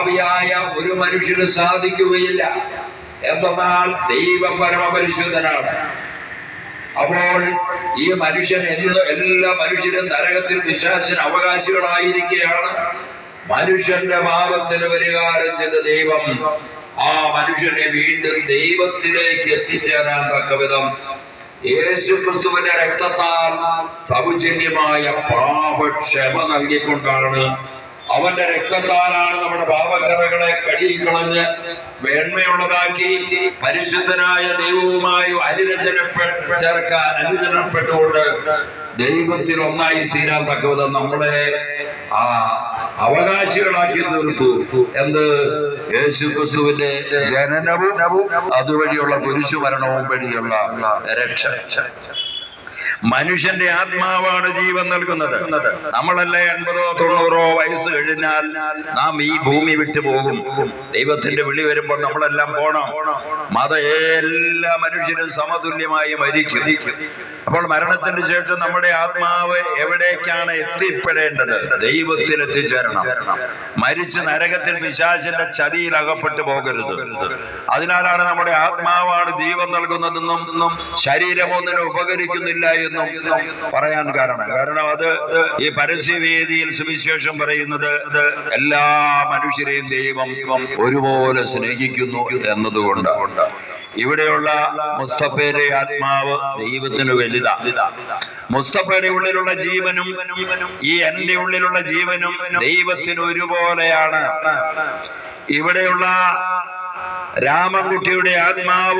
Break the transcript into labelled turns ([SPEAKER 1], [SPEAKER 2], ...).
[SPEAKER 1] പാപിയായ ഒരു മനുഷ്യന് സാധിക്കുകയില്ല. എന്തെന്നാൽ ദൈവം പരമപരിശുദ്ധനാണ്. അപ്പോൾ ഈ മനുഷ്യൻ എല്ലാ മനുഷ്യരും നരകത്തിൽ പിശാചിന് അവകാശികളായിരിക്കുകയാണ്. മനുഷ്യന്റെ പാപത്തിന് പരിഹാരം ചെയ്ത ദൈവം ആ മനുഷ്യനെ വീണ്ടും ദൈവത്തിലേക്ക് എത്തിച്ചേരാൻ തക്കവിധം യേശുക്രിസ്തുവിന്റെ രക്തത്താൽ സൗജന്യമായ പാപക്ഷമ നൽകിക്കൊണ്ടാണ്, അവന്റെ രക്തത്താലാണ് നമ്മുടെ പാപക്കറകളെ കഴുകിക്കളഞ്ഞ് മേന്മയുള്ളതാക്കി പരിശുദ്ധനായ ദൈവവുമായി അനുരഞ്ജനപ്പെട്ടുകൊണ്ട് ദൈവത്തിൽ ഒന്നായി തീരാൻ തക്കവിധം നമ്മളെ അവകാശികളാക്കി തീർത്തു. എന്ത്? യേശുക്രിസ്തുവിന്റെ ജനനവും അതുവഴിയുള്ള കുരിശുമരണവും വഴിയുള്ള രക്ഷ. മനുഷ്യന്റെ ആത്മാവാണ് ജീവൻ നൽകുന്നത്. നമ്മളല്ലേ 80-90 വയസ്സ് കഴിഞ്ഞാൽ നാം ഈ ഭൂമി വിട്ടു പോകും. ദൈവത്തിന്റെ വിളി വരുമ്പോൾ നമ്മളെല്ലാം പോണം. എല്ലാ മനുഷ്യരും സമതുല്യമായി മരിക്കും. അപ്പോൾ മരണത്തിന് ശേഷം നമ്മുടെ ആത്മാവ് എവിടേക്കാണ് എത്തിപ്പെടേണ്ടത്? ദൈവത്തിൽ എത്തിച്ചേരണം. മരിച്ച് നരകത്തിൽ പിശാചിന്റെ ചതിയിൽ അകപ്പെട്ടു പോകരുത്. അതിനാലാണ് നമ്മുടെ ആത്മാവാണ് ജീവൻ നൽകുന്നതെന്നും ശരീരമൊന്നിനും ഉപകരിക്കുന്നില്ല എന്നും പറയാൻ കാരണം അത് ഈ പരസ്യവേദിയിൽ സുവിശേഷം പറയുന്നത് എല്ലാ മനുഷ്യരെയും ദൈവം ഒരുപോലെ സ്നേഹിക്കുന്നു എന്നതുകൊണ്ട്. ഇവിടെയുള്ള മുസ്തഫയുടെ ആത്മാവ് ദൈവത്തിന് വലുതാ. മുസ്തഫയുടെ ഉള്ളിലുള്ള ജീവനും ഈ എന്റെ ഉള്ളിലുള്ള ജീവനും ദൈവത്തിന് ഒരുപോലെയാണ്. ഇവിടെയുള്ള രാമൻകുട്ടിയുടെ ആത്മാവ്